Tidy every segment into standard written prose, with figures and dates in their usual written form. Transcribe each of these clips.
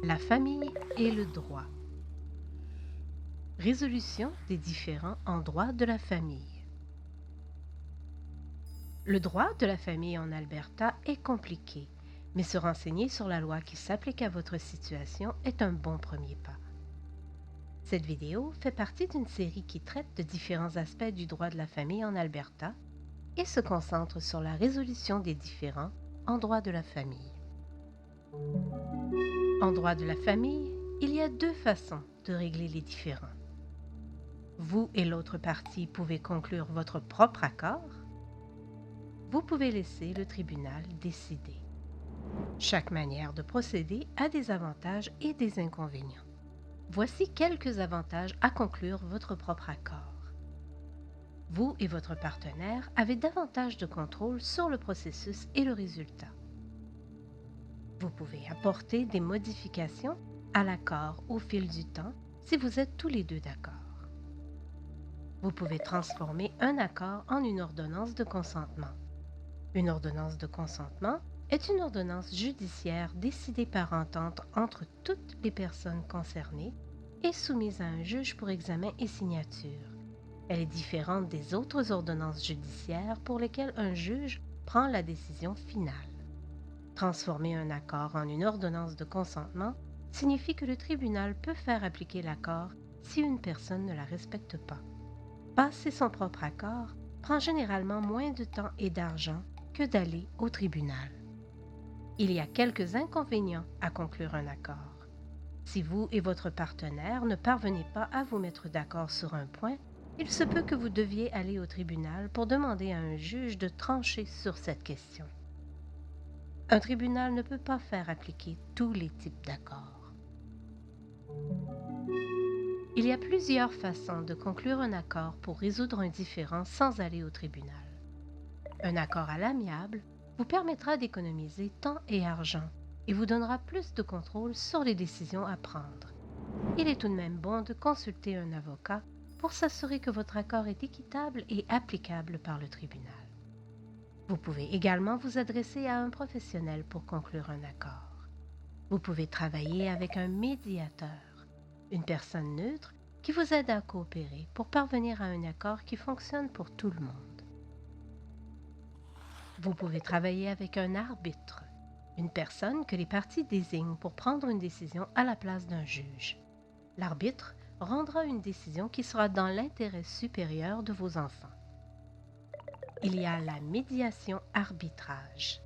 La famille et le droit. Résolution des différends en droit de la famille. Le droit de la famille en Alberta est compliqué, mais se renseigner sur la loi qui s'applique à votre situation est un bon premier pas. Cette vidéo fait partie d'une série qui traite de différents aspects du droit de la famille en Alberta et se concentre sur la résolution des différends en droit de la famille. En droit de la famille, il y a deux façons de régler les différends. Vous et l'autre partie pouvez conclure votre propre accord. Vous pouvez laisser le tribunal décider. Chaque manière de procéder a des avantages et des inconvénients. Voici quelques avantages à conclure votre propre accord. Vous et votre partenaire avez davantage de contrôle sur le processus et le résultat. Vous pouvez apporter des modifications à l'accord au fil du temps si vous êtes tous les deux d'accord. Vous pouvez transformer un accord en une ordonnance de consentement. Une ordonnance de consentement est une ordonnance judiciaire décidée par entente entre toutes les personnes concernées et soumise à un juge pour examen et signature. Elle est différente des autres ordonnances judiciaires pour lesquelles un juge prend la décision finale. Transformer un accord en une ordonnance de consentement signifie que le tribunal peut faire appliquer l'accord si une personne ne la respecte pas. Passer son propre accord prend généralement moins de temps et d'argent que d'aller au tribunal. Il y a quelques inconvénients à conclure un accord. Si vous et votre partenaire ne parvenez pas à vous mettre d'accord sur un point, il se peut que vous deviez aller au tribunal pour demander à un juge de trancher sur cette question. Un tribunal ne peut pas faire appliquer tous les types d'accords. Il y a plusieurs façons de conclure un accord pour résoudre un différend sans aller au tribunal. Un accord à l'amiable vous permettra d'économiser temps et argent et vous donnera plus de contrôle sur les décisions à prendre. Il est tout de même bon de consulter un avocat pour s'assurer que votre accord est équitable et applicable par le tribunal. Vous pouvez également vous adresser à un professionnel pour conclure un accord. Vous pouvez travailler avec un médiateur, une personne neutre qui vous aide à coopérer pour parvenir à un accord qui fonctionne pour tout le monde. Vous pouvez travailler avec un arbitre, une personne que les parties désignent pour prendre une décision à la place d'un juge. L'arbitre rendra une décision qui sera dans l'intérêt supérieur de vos enfants. Il y a la médiation-arbitrage,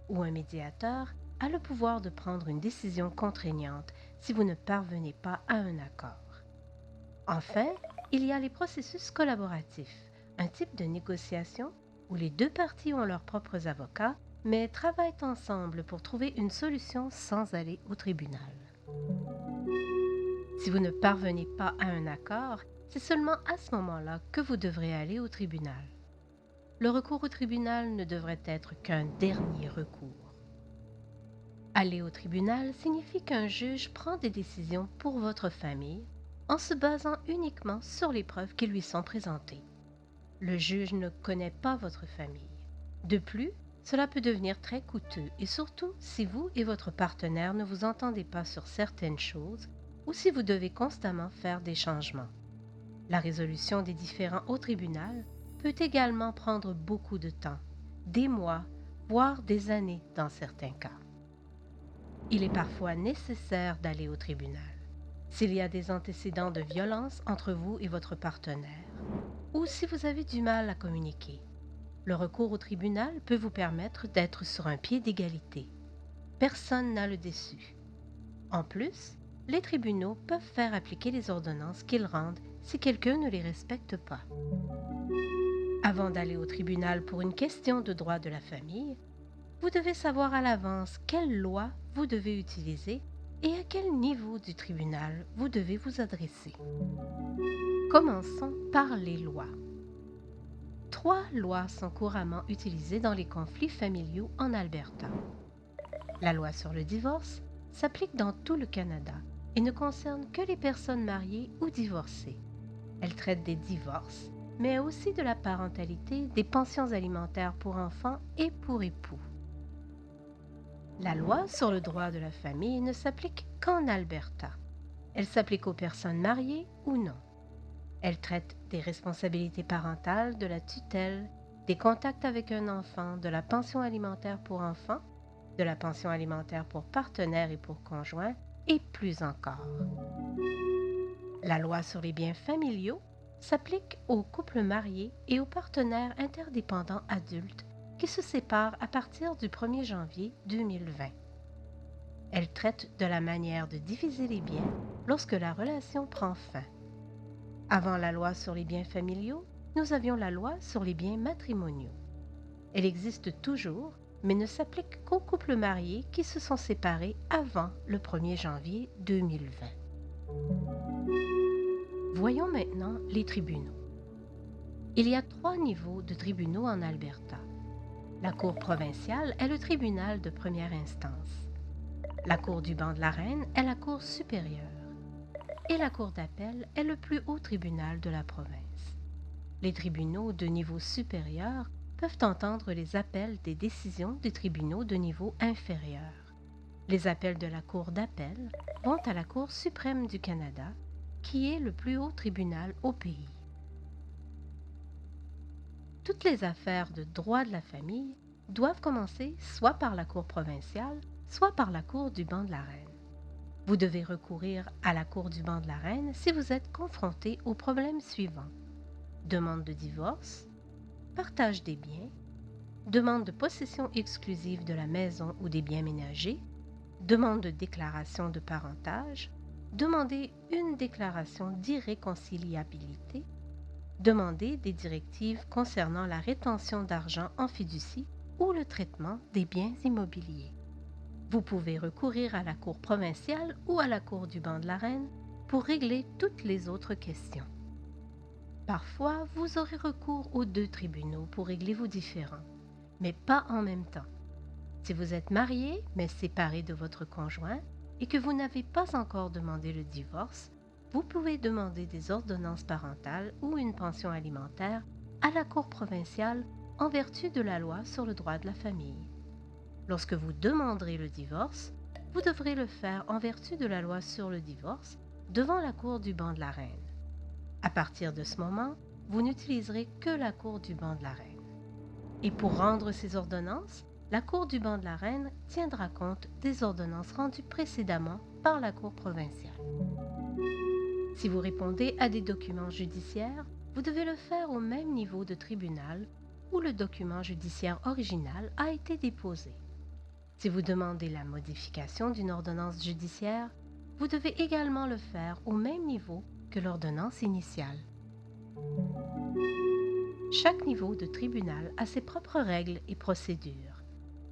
où un médiateur a le pouvoir de prendre une décision contraignante si vous ne parvenez pas à un accord. Enfin, il y a les processus collaboratifs, un type de négociation où les deux parties ont leurs propres avocats, mais travaillent ensemble pour trouver une solution sans aller au tribunal. Si vous ne parvenez pas à un accord, c'est seulement à ce moment-là que vous devrez aller au tribunal. Le recours au tribunal ne devrait être qu'un dernier recours. Aller au tribunal signifie qu'un juge prend des décisions pour votre famille en se basant uniquement sur les preuves qui lui sont présentées. Le juge ne connaît pas votre famille. De plus, cela peut devenir très coûteux et surtout si vous et votre partenaire ne vous entendez pas sur certaines choses ou si vous devez constamment faire des changements. La résolution des différends au tribunal peut également prendre beaucoup de temps, des mois, voire des années dans certains cas. Il est parfois nécessaire d'aller au tribunal s'il y a des antécédents de violence entre vous et votre partenaire ou si vous avez du mal à communiquer. Le recours au tribunal peut vous permettre d'être sur un pied d'égalité. Personne n'a le dessus. En plus, les tribunaux peuvent faire appliquer les ordonnances qu'ils rendent si quelqu'un ne les respecte pas. Avant d'aller au tribunal pour une question de droit de la famille, vous devez savoir à l'avance quelle loi vous devez utiliser et à quel niveau du tribunal vous devez vous adresser. Commençons par les lois. 3 lois sont couramment utilisées dans les conflits familiaux en Alberta. La loi sur le divorce s'applique dans tout le Canada et ne concerne que les personnes mariées ou divorcées. Elle traite des divorces, mais aussi de la parentalité, des pensions alimentaires pour enfants et pour époux. La loi sur le droit de la famille ne s'applique qu'en Alberta. Elle s'applique aux personnes mariées ou non. Elle traite des responsabilités parentales, de la tutelle, des contacts avec un enfant, de la pension alimentaire pour enfants, de la pension alimentaire pour partenaires et pour conjoints, et plus encore. La loi sur les biens familiaux s'applique aux couples mariés et aux partenaires interdépendants adultes qui se séparent à partir du 1er janvier 2020. Elle traite de la manière de diviser les biens lorsque la relation prend fin. Avant la loi sur les biens familiaux, nous avions la loi sur les biens matrimoniaux. Elle existe toujours, mais ne s'applique qu'aux couples mariés qui se sont séparés avant le 1er janvier 2020. Voyons maintenant les tribunaux. Il y a 3 niveaux de tribunaux en Alberta. La Cour provinciale est le tribunal de première instance. La Cour du banc de la Reine est la Cour supérieure. Et la Cour d'appel est le plus haut tribunal de la province. Les tribunaux de niveau supérieur peuvent entendre les appels des décisions des tribunaux de niveau inférieur. Les appels de la Cour d'appel vont à la Cour suprême du Canada, qui est le plus haut tribunal au pays. Toutes les affaires de droit de la famille doivent commencer soit par la Cour provinciale, soit par la Cour du banc de la Reine. Vous devez recourir à la Cour du banc de la Reine si vous êtes confronté aux problèmes suivants: demande de divorce, partage des biens, demande de possession exclusive de la maison ou des biens ménagers, demande de déclaration de parentage, demander une déclaration d'irréconciliabilité, demander des directives concernant la rétention d'argent en fiducie ou le traitement des biens immobiliers. Vous pouvez recourir à la Cour provinciale ou à la Cour du banc de la Reine pour régler toutes les autres questions. Parfois, vous aurez recours aux 2 tribunaux pour régler vos différends, mais pas en même temps. Si vous êtes marié, mais séparé de votre conjoint, et que vous n'avez pas encore demandé le divorce, vous pouvez demander des ordonnances parentales ou une pension alimentaire à la Cour provinciale en vertu de la loi sur le droit de la famille. Lorsque vous demanderez le divorce, vous devrez le faire en vertu de la loi sur le divorce devant la Cour du banc de la Reine. À partir de ce moment, vous n'utiliserez que la Cour du banc de la Reine. Et pour rendre ces ordonnances, la Cour du banc de la Reine tiendra compte des ordonnances rendues précédemment par la Cour provinciale. Si vous répondez à des documents judiciaires, vous devez le faire au même niveau de tribunal où le document judiciaire original a été déposé. Si vous demandez la modification d'une ordonnance judiciaire, vous devez également le faire au même niveau que l'ordonnance initiale. Chaque niveau de tribunal a ses propres règles et procédures.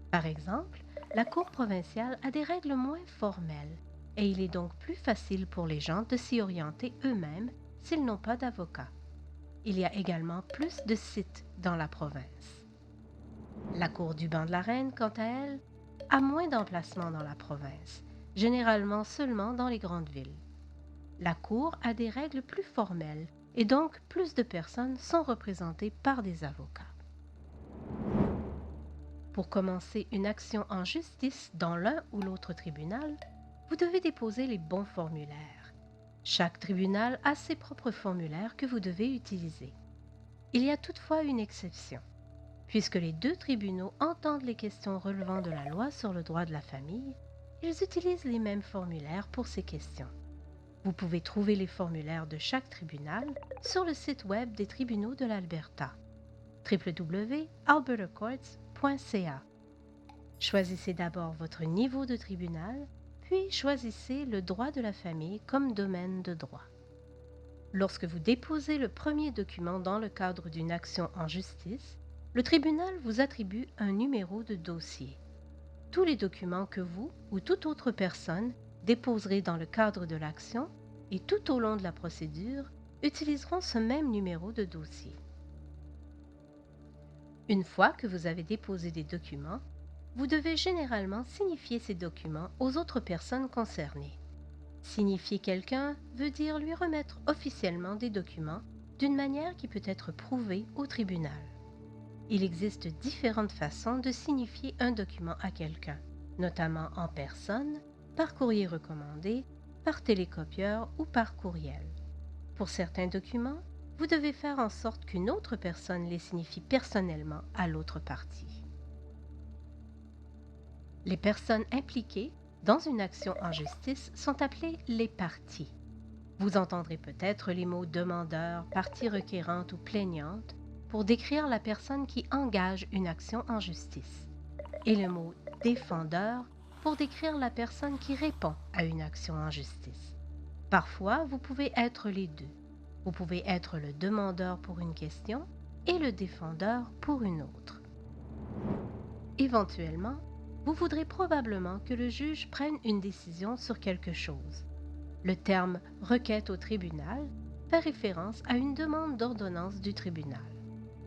Par exemple, la Cour provinciale a des règles moins formelles et il est donc plus facile pour les gens de s'y orienter eux-mêmes s'ils n'ont pas d'avocat. Il y a également plus de sites dans la province. La Cour du banc de la Reine, quant à elle, a moins d'emplacements dans la province, généralement seulement dans les grandes villes. La Cour a des règles plus formelles et donc plus de personnes sont représentées par des avocats. Pour commencer une action en justice dans l'un ou l'autre tribunal, vous devez déposer les bons formulaires. Chaque tribunal a ses propres formulaires que vous devez utiliser. Il y a toutefois une exception. Puisque les 2 tribunaux entendent les questions relevant de la loi sur le droit de la famille, ils utilisent les mêmes formulaires pour ces questions. Vous pouvez trouver les formulaires de chaque tribunal sur le site web des tribunaux de l'Alberta, www.albertacourts.ca. Choisissez d'abord votre niveau de tribunal, puis choisissez le droit de la famille comme domaine de droit. Lorsque vous déposez le premier document dans le cadre d'une action en justice, le tribunal vous attribue un numéro de dossier. Tous les documents que vous ou toute autre personne déposerez dans le cadre de l'action et tout au long de la procédure utiliseront ce même numéro de dossier. Une fois que vous avez déposé des documents, vous devez généralement signifier ces documents aux autres personnes concernées. Signifier quelqu'un veut dire lui remettre officiellement des documents d'une manière qui peut être prouvée au tribunal. Il existe différentes façons de signifier un document à quelqu'un. notamment en personne, par courrier recommandé, par télécopieur ou par courriel. Pour certains documents, vous devez faire en sorte qu'une autre personne les signifie personnellement à l'autre partie. Les personnes impliquées dans une action en justice sont appelées les parties. Vous entendrez peut-être les mots demandeur, partie requérante ou plaignante pour décrire la personne qui engage une action en justice, et le mot défendeur pour décrire la personne qui répond à une action en justice. Parfois, vous pouvez être les deux. Vous pouvez être le demandeur pour une question et le défendeur pour une autre. Éventuellement, vous voudrez probablement que le juge prenne une décision sur quelque chose. Le terme « requête au tribunal » fait référence à une demande d'ordonnance du tribunal.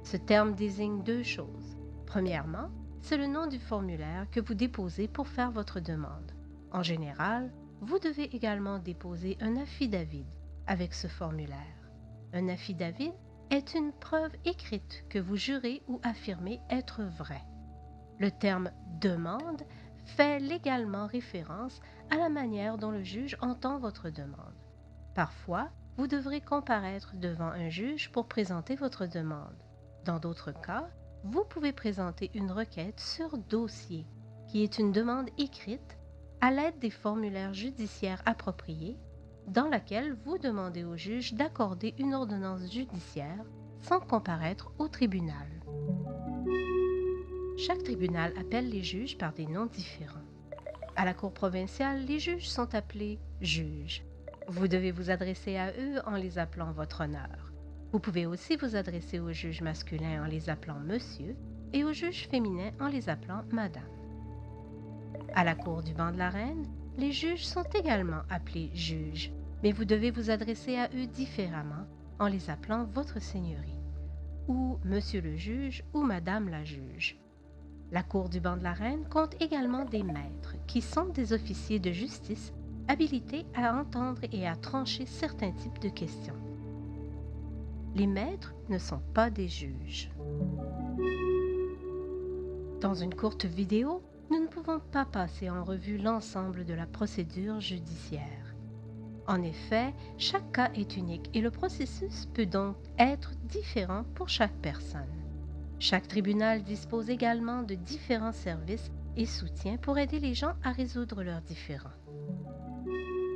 Ce terme désigne deux choses. Premièrement, c'est le nom du formulaire que vous déposez pour faire votre demande. En général, vous devez également déposer un affidavit avec ce formulaire. Un affidavit est une preuve écrite que vous jurez ou affirmez être vraie. Le terme « demande » fait légalement référence à la manière dont le juge entend votre demande. Parfois, vous devrez comparaître devant un juge pour présenter votre demande. Dans d'autres cas, vous pouvez présenter une requête sur dossier, qui est une demande écrite à l'aide des formulaires judiciaires appropriés, dans laquelle vous demandez au juge d'accorder une ordonnance judiciaire sans comparaître au tribunal. Chaque tribunal appelle les juges par des noms différents. À la Cour provinciale, les juges sont appelés juges. Vous devez vous adresser à eux en les appelant votre honneur. Vous pouvez aussi vous adresser aux juges masculins en les appelant monsieur et aux juges féminins en les appelant madame. À la Cour du banc de la Reine, les juges sont également appelés juges, mais vous devez vous adresser à eux différemment en les appelant votre seigneurie, ou monsieur le juge ou madame la juge. La Cour du banc de la Reine compte également des maîtres, qui sont des officiers de justice habilités à entendre et à trancher certains types de questions. Les maîtres ne sont pas des juges. Dans une courte vidéo, nous ne pouvons pas passer en revue l'ensemble de la procédure judiciaire. En effet, chaque cas est unique et le processus peut donc être différent pour chaque personne. Chaque tribunal dispose également de différents services et soutiens pour aider les gens à résoudre leurs différends.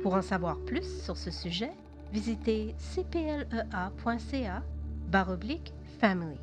Pour en savoir plus sur ce sujet, visitez cplea.ca/family.